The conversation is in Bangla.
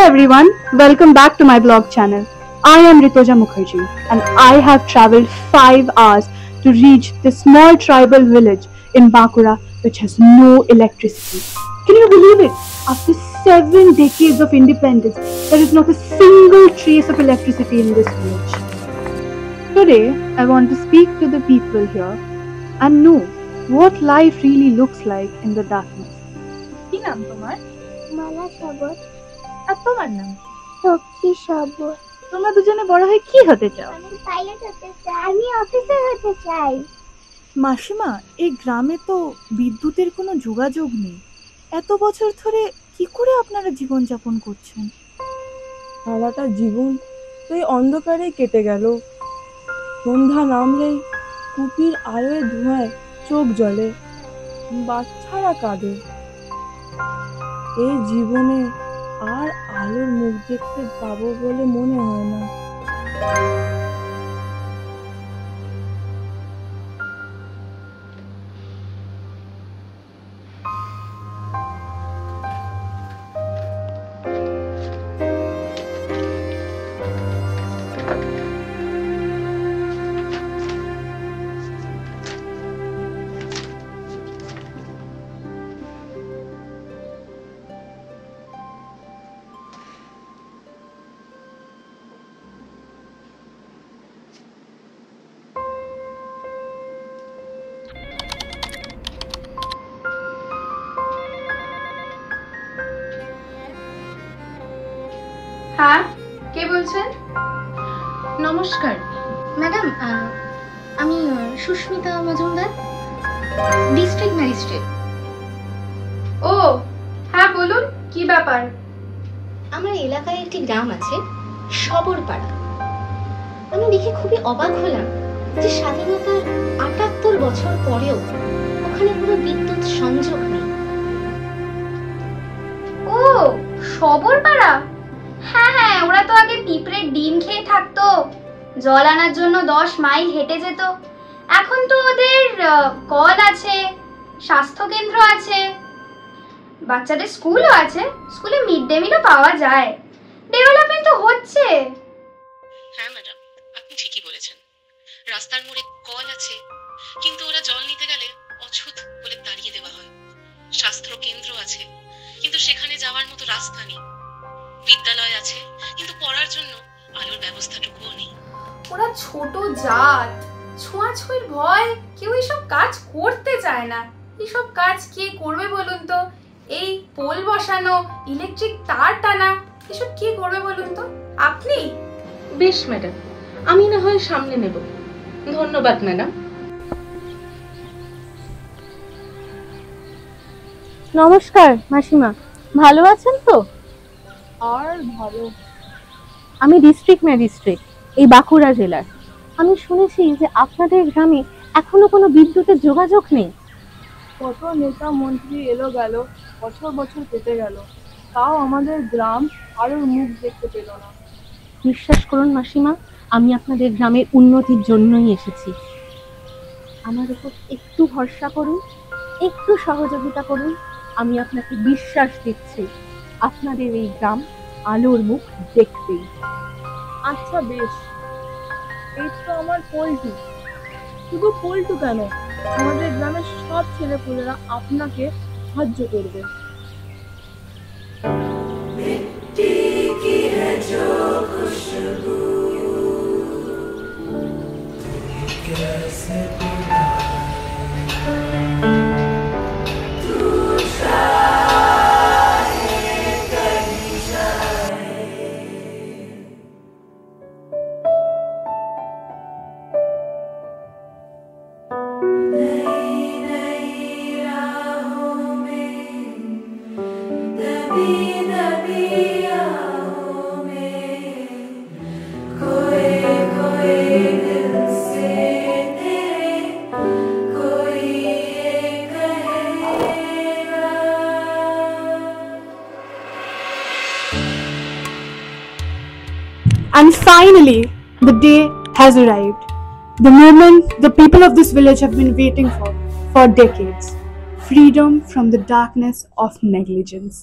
everyone, welcome back to my blog channel. I am Ritoja Mukherjee and I have travelled 5 hours to reach the small tribal village in Bankura which has no electricity. Can you believe it? After 7 decades of independence, there is not a single trace of electricity in this village. Today, I want to speak to the people here and know what life really looks like in the darkness. কি নাম তোমার? মালা সাগর। আর তোমার নাম? লক্ষ্মী সাগর। তোমরা দুজনে বড় হয়ে কি হতে চাও? আমি পাইলট হতে চাই। আমি অফিসার হতে চাই। মাসিমা, এই গ্রামে তো বিদ্যুতের কোনো যোগাযোগ নেই। এত বছর ধরে কি করে আপনারা জীবনযাপন করছেন? সারাটা জীবন তো এই অন্ধকারেই কেটে গেল। সন্ধ্যা নামলেই কুপির আলোয় ধোঁয়ায় চোখ জ্বলে, বাচ্চারা কাঁদে। এই জীবনে আর আলোর মুখ দেখতে পাবো বলে মনে হয় না। হ্যাঁ, কে বলছেন? নমস্কার ম্যাডাম, আমি সুস্মিতা মজুমদার, ডিস্ট্রিক্ট ম্যাজিস্ট্রেট। ও হ্যাঁ, বলুন কি ব্যাপার? আমার এলাকায় একটি গ্রাম আছে, সবরপাড়া। আমি দেখে খুবই অবাক হলাম যে স্বাধীনতার ৭৮ বছর পরেও ওখানে কোনো বিদ্যুৎ সংযোগ নেই। ও সবরপাড়া, হ্যাঁ হ্যাঁ, ওরা তো আগে পিঁপড়ের ডিম খেয়ে থাকতো, জল আনার জন্য 10 মাইল হেঁটে যেত। এখন তো ওদের কল আছে, স্বাস্থ্য কেন্দ্র আছে, বাচ্চাদের স্কুলও আছে, স্কুলে মিড ডে মিলও পাওয়া যায়। ডেভেলপমেন্ট তো হচ্ছে। হ্যাঁ ম্যাডাম, আপনি ঠিকই বলেছেন। রাস্তার মোড়ে কল আছে, কিন্তু ওরা জল নিতে গেলে অছুত বলে তাড়িয়ে দেওয়া হয়। স্বাস্থ্য কেন্দ্র আছে, কিন্তু সেখানে যাওয়ার মতো রাস্তা নেই। বিদ্যালয় আছে, কিন্তু পড়ার জন্য আলোর ব্যবস্থাটুকুও নেই। ওরা ছোট জাত, ছোঁয়াছুঁয়ির ভয় কেউ এসব কাজ করতে চায় না। এসব কাজ কে করবে বলুন তো? এই পোল বসানো, ইলেকট্রিক তার টানা, এসব কে করবে বলুন তো? আপনি? বেশ ম্যাডাম, আমি না হয় সামনে নেব। ধন্যবাদ ম্যাডাম। নমস্কার মাসিমা, ভালো আছেন তো? আর ভালো। আমি ডিস্ট্রিক্ট ম্যাজিস্ট্রেট, এই বাঁকুড়া জেলার। আমি শুনেছি যে আপনাদের গ্রামে এখনো কোনো বিদ্যুতের যোগাযোগ নেই। কত নেতা মন্ত্রী এলো গেল, বছর বছর কেটে গেল, তাও আমাদের গ্রাম আলোর মুখ দেখতে পেল না। বিশ্বাস করুন মাসিমা, আমি আপনাদের গ্রামের উন্নতির জন্যই এসেছি। আমার উপর একটু ভরসা করুন, একটু সহযোগিতা করুন। আমি আপনাকে বিশ্বাস দিচ্ছি, আপনাদের এই গ্রাম আলোর মুখ দেখবেই। আচ্ছা বেশ, এই তো আমার পল্টু। শুধু পল্টু কেন, আমাদের গ্রামের সব ছেলেপুলেরা আপনাকে সাহায্য করবে। And finally, the day has arrived. The moment the people of this village have been waiting for decades. Freedom from the darkness of negligence.